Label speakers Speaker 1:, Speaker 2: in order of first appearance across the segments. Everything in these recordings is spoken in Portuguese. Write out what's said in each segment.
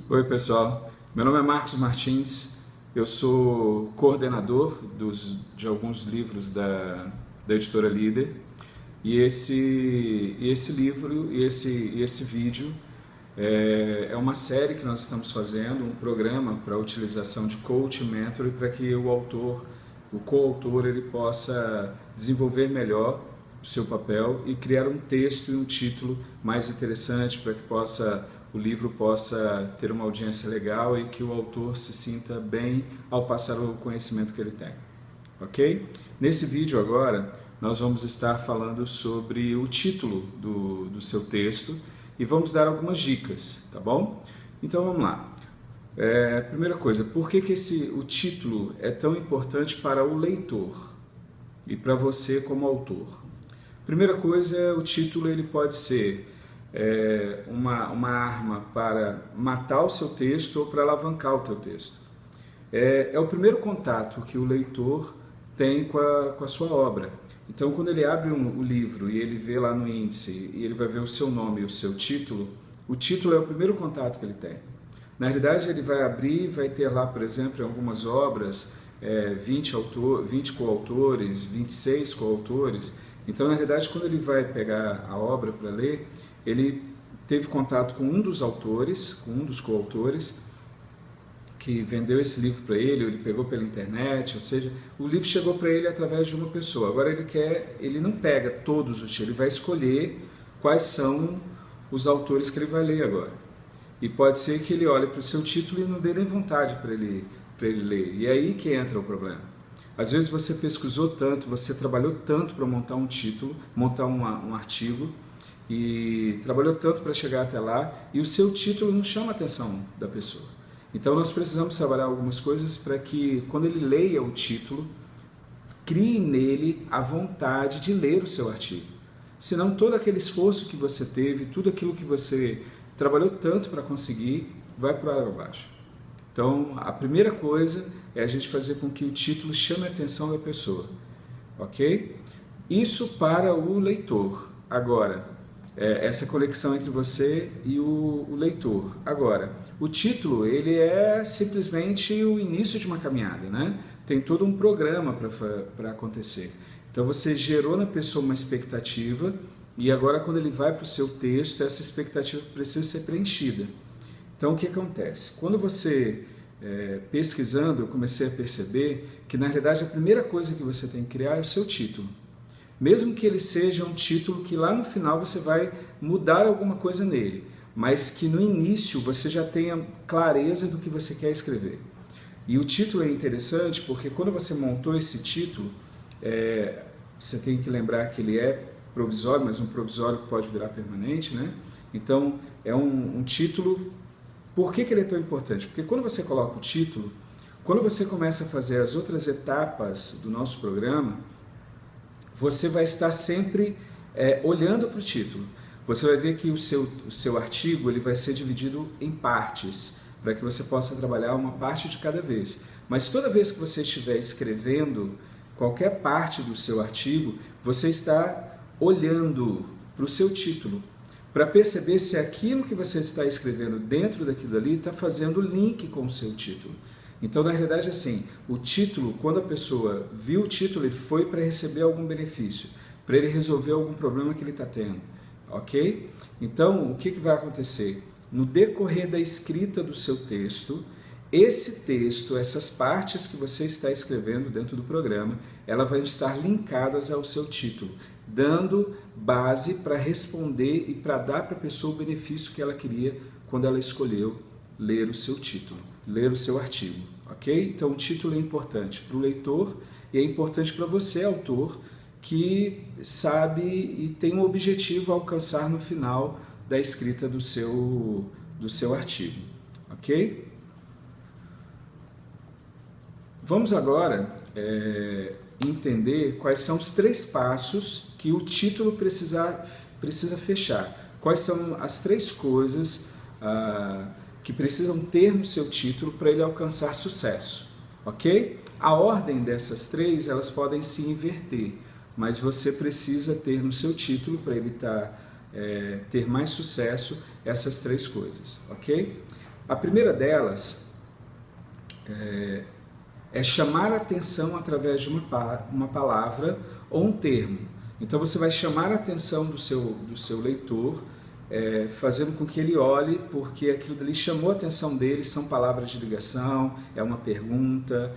Speaker 1: Oi pessoal, meu nome é Marcos Martins, eu sou coordenador de alguns livros da editora Líder e esse livro e esse vídeo é uma série que nós estamos fazendo, um programa para a utilização de coach e mentor para que o coautor, ele possa desenvolver melhor o seu papel e criar um texto e um título mais interessante para que o livro possa ter uma audiência legal e que o autor se sinta bem ao passar o conhecimento que ele tem. Ok? Nesse vídeo agora, nós vamos estar falando sobre o título do seu texto e vamos dar algumas dicas, tá bom? Então vamos lá. Primeira coisa, por que o título é tão importante para o leitor e para você como autor? Primeira coisa, o título ele pode ser uma arma para matar o seu texto ou para alavancar o teu texto. É o primeiro contato que o leitor tem com a sua obra. Então, quando ele abre o livro e ele vê lá no índice e ele vai ver o seu nome e o seu título, o título é o primeiro contato que ele tem. Na realidade, ele vai abrir e vai ter lá, por exemplo, em algumas obras, 20 coautores, 26 coautores. Então, na realidade, quando ele vai pegar a obra para ler, ele teve contato com um dos autores, com um dos coautores, que vendeu esse livro para ele, ou ele pegou pela internet, ou seja, o livro chegou para ele através de uma pessoa. Agora ele não pega todos os títulos, ele vai escolher quais são os autores que ele vai ler agora. E pode ser que ele olhe para o seu título e não dê nem vontade para ele ler. E é aí que entra o problema. Às vezes você pesquisou tanto, você trabalhou tanto para montar um título, montar um artigo, e trabalhou tanto para chegar até lá, e o seu título não chama a atenção da pessoa. Então nós precisamos trabalhar algumas coisas para que, quando ele leia o título, crie nele a vontade de ler o seu artigo. Senão todo aquele esforço que você teve, tudo aquilo que você trabalhou tanto para conseguir, vai por água abaixo. Então a primeira coisa é a gente fazer com que o título chame a atenção da pessoa. Ok? Isso para o leitor. Agora, essa conexão entre você e o leitor. Agora, o título ele é simplesmente o início de uma caminhada, né? Tem todo um programa para acontecer. Então você gerou na pessoa uma expectativa e agora quando ele vai para o seu texto, essa expectativa precisa ser preenchida. Então o que acontece? Quando você pesquisando, eu comecei a perceber que na realidade a primeira coisa que você tem que criar é o seu título. Mesmo que ele seja um título que lá no final você vai mudar alguma coisa nele, mas que no início você já tenha clareza do que você quer escrever. E o título é interessante porque quando você montou esse título, você tem que lembrar que ele é provisório, mas um provisório que pode virar permanente, né? Então é um título. Por que ele é tão importante? Porque quando você coloca o título, quando você começa a fazer as outras etapas do nosso programa, você vai estar sempre olhando para o título. Você vai ver que o seu artigo ele vai ser dividido em partes, para que você possa trabalhar uma parte de cada vez. Mas toda vez que você estiver escrevendo qualquer parte do seu artigo, você está olhando para o seu título, para perceber se aquilo que você está escrevendo dentro daquilo ali está fazendo link com o seu título. Então, na realidade, assim, o título, quando a pessoa viu o título, ele foi para receber algum benefício, para ele resolver algum problema que ele está tendo, ok? Então, o que vai acontecer? No decorrer da escrita do seu texto, esse texto, essas partes que você está escrevendo dentro do programa, elas vão estar linkadas ao seu título, dando base para responder e para dar para a pessoa o benefício que ela queria quando ela escolheu ler o seu título, ler o seu artigo, ok? Então o título é importante para o leitor e é importante para você, autor, que sabe e tem um objetivo a alcançar no final da escrita do seu artigo, ok? Vamos agora entender quais são os 3 passos que o título precisa fechar. Quais são as 3 coisas que precisam ter no seu título para ele alcançar sucesso, ok? A ordem dessas 3, elas podem se inverter, mas você precisa ter no seu título para ele ter mais sucesso essas 3 coisas, ok? A primeira delas é chamar a atenção através de uma palavra ou um termo. Então você vai chamar a atenção do seu leitor, fazendo com que ele olhe, porque aquilo dali chamou a atenção dele, são palavras de ligação, é uma pergunta,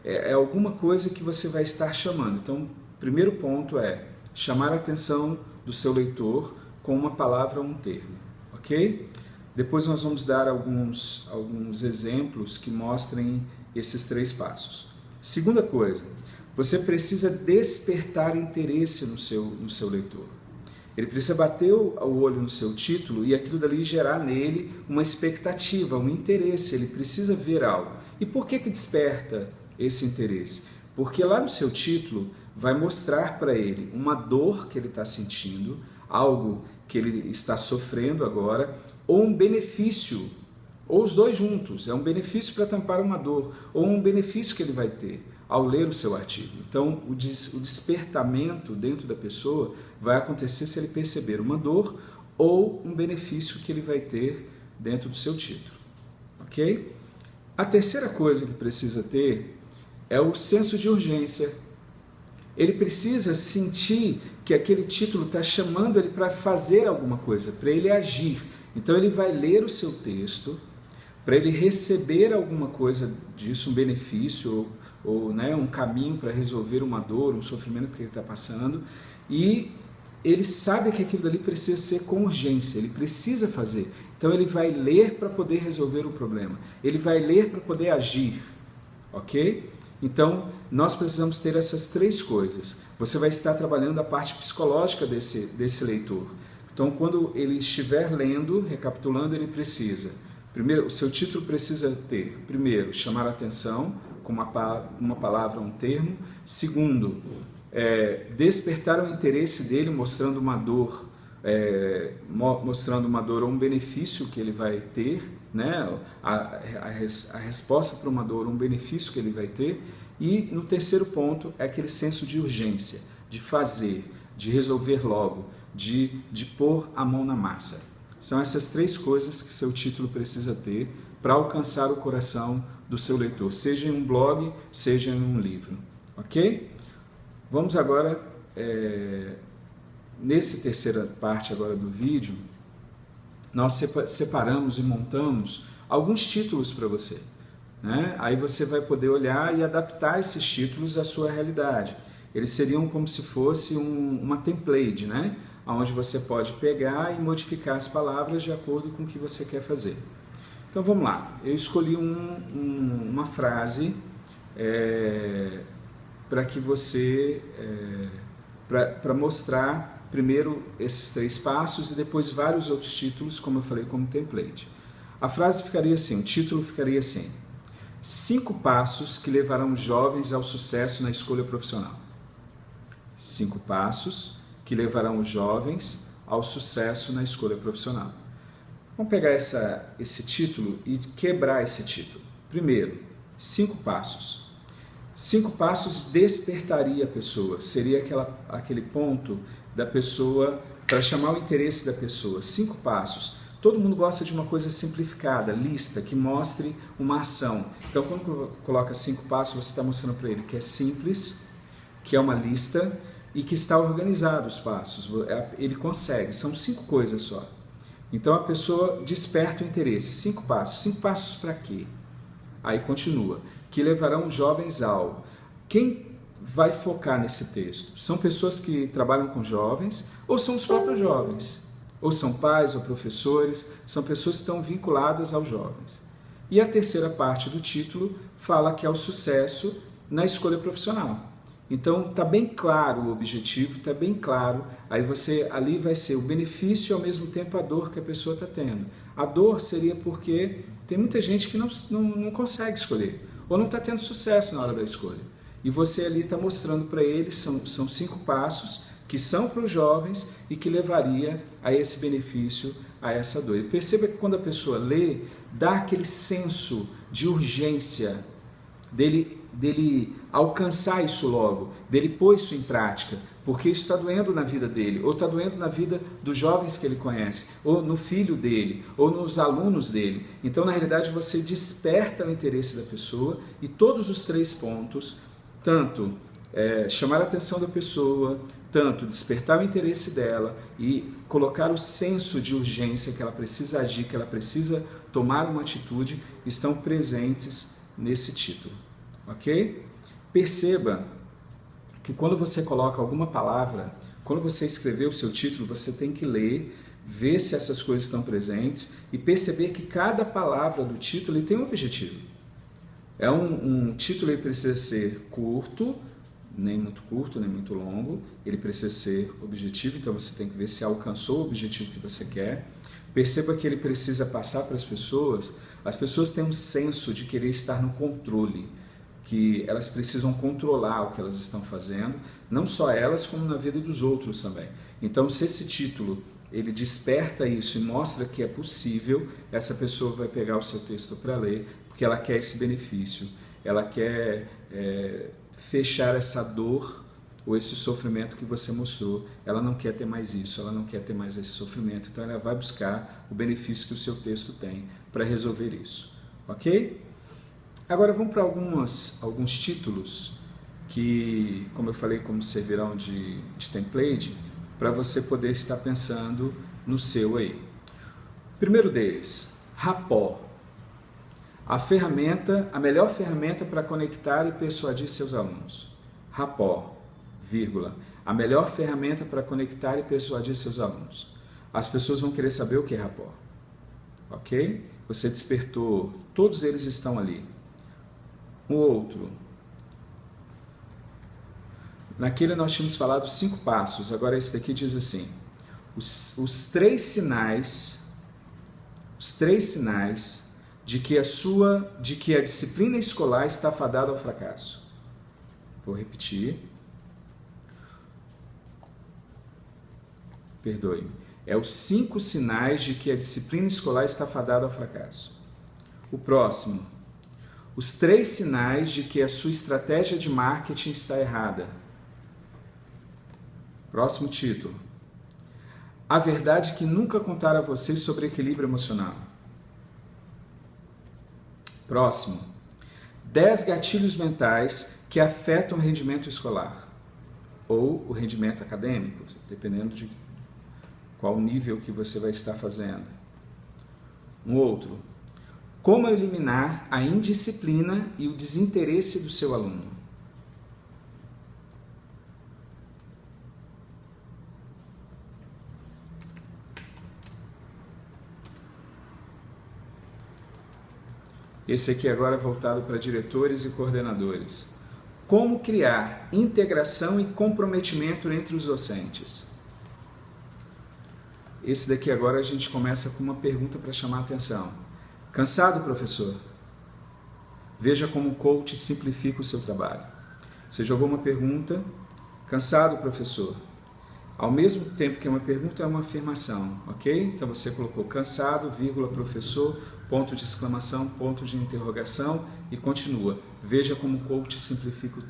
Speaker 1: é alguma coisa que você vai estar chamando. Então, o primeiro ponto é chamar a atenção do seu leitor com uma palavra ou um termo, ok? Depois nós vamos dar alguns exemplos que mostrem esses 3 passos. Segunda coisa, você precisa despertar interesse no seu leitor. Ele precisa bater o olho no seu título e aquilo dali gerar nele uma expectativa, um interesse, ele precisa ver algo. E por que desperta esse interesse? Porque lá no seu título vai mostrar para ele uma dor que ele está sentindo, algo que ele está sofrendo agora, ou um benefício, ou os dois juntos, é um benefício para tampar uma dor, ou um benefício que ele vai ter ao ler o seu artigo. Então, o despertamento dentro da pessoa vai acontecer se ele perceber uma dor ou um benefício que ele vai ter dentro do seu título, ok? A terceira coisa que precisa ter é o senso de urgência. Ele precisa sentir que aquele título está chamando ele para fazer alguma coisa, para ele agir. Então ele vai ler o seu texto, para ele receber alguma coisa disso, um benefício ou né, um caminho para resolver uma dor, um sofrimento que ele está passando, e ele sabe que aquilo dali precisa ser com urgência, ele precisa fazer. Então ele vai ler para poder resolver o problema, ele vai ler para poder agir, ok? Então nós precisamos ter essas 3 coisas. Você vai estar trabalhando a parte psicológica desse leitor. Então quando ele estiver lendo, recapitulando, ele precisa, primeiro, o seu título precisa ter, primeiro, chamar a atenção com uma palavra, um termo. Segundo, despertar o interesse dele mostrando uma dor, ou um benefício que ele vai ter, né? a resposta para uma dor, um benefício que ele vai ter. E no terceiro ponto é aquele senso de urgência, de fazer, de resolver logo, de pôr a mão na massa. São essas 3 coisas que seu título precisa ter para alcançar o coração do seu leitor, seja em um blog, seja em um livro, ok? Vamos agora, nessa terceira parte agora do vídeo, nós separamos e montamos alguns títulos para você, né? Aí você vai poder olhar e adaptar esses títulos à sua realidade. Eles seriam como se fosse uma template, né? Onde você pode pegar e modificar as palavras de acordo com o que você quer fazer. Então vamos lá, eu escolhi uma frase para que você, para mostrar primeiro esses 3 passos e depois vários outros títulos, como eu falei, como template. A frase ficaria assim, o título ficaria assim: 5 passos que levarão jovens ao sucesso na escolha profissional. 5 passos que levarão os jovens ao sucesso na escolha profissional. Vamos pegar esse título e quebrar esse título. Primeiro, 5 passos. 5 passos despertaria a pessoa. Seria aquele ponto da pessoa, para chamar o interesse da pessoa. 5 passos. Todo mundo gosta de uma coisa simplificada, lista, que mostre uma ação. Então, quando coloca 5 passos, você está mostrando para ele que é simples, que é uma lista e que está organizado os passos. Ele consegue, são 5 coisas só. Então a pessoa desperta o interesse. 5 passos. 5 passos para quê? Aí continua. Que levarão os jovens ao... Quem vai focar nesse texto? São pessoas que trabalham com jovens ou são os próprios jovens? Ou são pais ou professores? São pessoas que estão vinculadas aos jovens. E a terceira parte do título fala que é o sucesso na escolha profissional. Então está bem claro o objetivo, está bem claro, aí ali vai ser o benefício e ao mesmo tempo a dor que a pessoa está tendo. A dor seria porque tem muita gente que não consegue escolher, ou não está tendo sucesso na hora da escolha. E você ali está mostrando para eles, são 5 passos que são para os jovens e que levaria a esse benefício, a essa dor. E perceba que quando a pessoa lê, dá aquele senso de urgência, dele dele alcançar isso logo, dele pôr isso em prática, porque isso está doendo na vida dele, ou está doendo na vida dos jovens que ele conhece, ou no filho dele, ou nos alunos dele. Então, na realidade, você desperta o interesse da pessoa e todos os 3 pontos, tanto chamar a atenção da pessoa, tanto despertar o interesse dela e colocar o senso de urgência que ela precisa agir, que ela precisa tomar uma atitude, estão presentes nesse título, ok? Perceba que quando você coloca alguma palavra, quando você escrever o seu título, você tem que ler, ver se essas coisas estão presentes e perceber que cada palavra do título ele tem um objetivo. Um título ele precisa ser curto, nem muito curto, nem muito longo, ele precisa ser objetivo, então você tem que ver se alcançou o objetivo que você quer. Perceba que ele precisa passar para as pessoas têm um senso de querer estar no controle, que elas precisam controlar o que elas estão fazendo, não só elas, como na vida dos outros também. Então, se esse título ele desperta isso e mostra que é possível, essa pessoa vai pegar o seu texto para ler, porque ela quer esse benefício, ela quer fechar essa dor ou esse sofrimento que você mostrou. Ela não quer ter mais isso, ela não quer ter mais esse sofrimento, então ela vai buscar o benefício que o seu texto tem para resolver isso, ok? Agora vamos para alguns títulos que, como eu falei, como servirão de template, para você poder estar pensando no seu aí. Primeiro deles, Rapport. A melhor ferramenta para conectar e persuadir seus alunos. Rapport, vírgula. A melhor ferramenta para conectar e persuadir seus alunos. As pessoas vão querer saber o que é rapport. Ok? Você despertou, todos eles estão ali. O outro. Naquele nós tínhamos falado 5 passos, agora esse daqui diz assim, os três sinais de que a disciplina escolar está fadada ao fracasso. Vou repetir. Perdoe-me. É os 5 sinais de que a disciplina escolar está fadada ao fracasso. O próximo. Os 3 sinais de que a sua estratégia de marketing está errada. Próximo título. A verdade que nunca contaram a você sobre equilíbrio emocional. Próximo. 10 gatilhos mentais que afetam o rendimento escolar ou o rendimento acadêmico, dependendo de qual nível que você vai estar fazendo. Um outro. Como eliminar a indisciplina e o desinteresse do seu aluno. Esse aqui agora é voltado para diretores e coordenadores. Como criar integração e comprometimento entre os docentes. Esse daqui agora a gente começa com uma pergunta para chamar a atenção. Cansado, professor? Veja como o coach simplifica o seu trabalho. Você jogou uma pergunta. Cansado, professor? Ao mesmo tempo que é uma pergunta, é uma afirmação, ok? Então você colocou cansado, vírgula, professor, ponto de exclamação, ponto de interrogação e continua. Veja como o coach simplifica o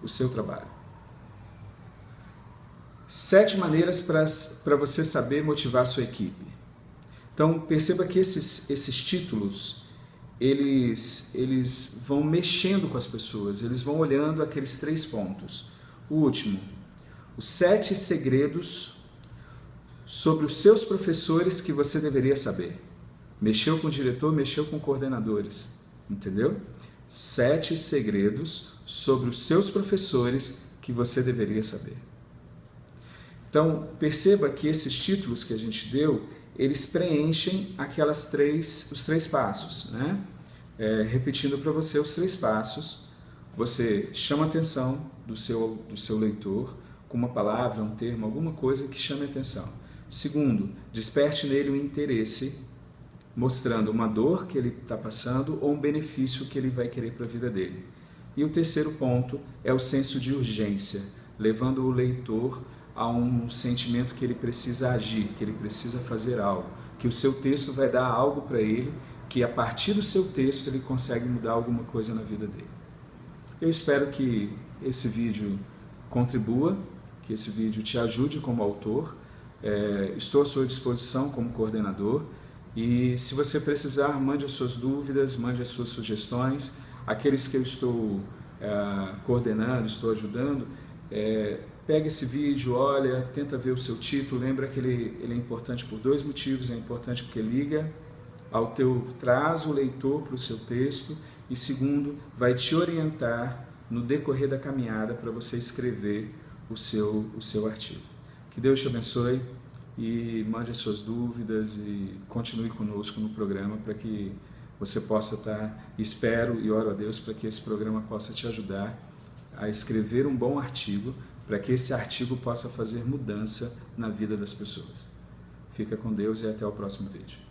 Speaker 1: seu trabalho. 7 maneiras para você saber motivar a sua equipe. Então perceba que esses títulos, eles vão mexendo com as pessoas, eles vão olhando aqueles 3 pontos. O último, os 7 segredos sobre os seus professores que você deveria saber. Mexeu com o diretor, mexeu com coordenadores, entendeu? 7 segredos sobre os seus professores que você deveria saber. Então, perceba que esses títulos que a gente deu, eles preenchem os 3 passos, né? Repetindo para você os 3 passos, você chama a atenção do seu leitor com uma palavra, um termo, alguma coisa que chame a atenção. Segundo, desperte nele um interesse, mostrando uma dor que ele está passando ou um benefício que ele vai querer para a vida dele. E o terceiro ponto é o senso de urgência, levando o leitor a um sentimento que ele precisa agir, que ele precisa fazer algo, que o seu texto vai dar algo para ele, que a partir do seu texto ele consegue mudar alguma coisa na vida dele. Eu espero que esse vídeo contribua, que esse vídeo te ajude como autor. Estou à sua disposição como coordenador e se você precisar, mande as suas dúvidas, mande as suas sugestões. Aqueles que eu estou coordenando, estou ajudando, pega esse vídeo, olha, tenta ver o seu título, lembra que ele é importante por dois motivos. É importante porque liga traz o leitor para o seu texto e segundo, vai te orientar no decorrer da caminhada para você escrever o seu artigo. Que Deus te abençoe e mande as suas dúvidas e continue conosco no programa para que você possa estar, espero e oro a Deus para que esse programa possa te ajudar a escrever um bom artigo, para que esse artigo possa fazer mudança na vida das pessoas. Fica com Deus e até o próximo vídeo.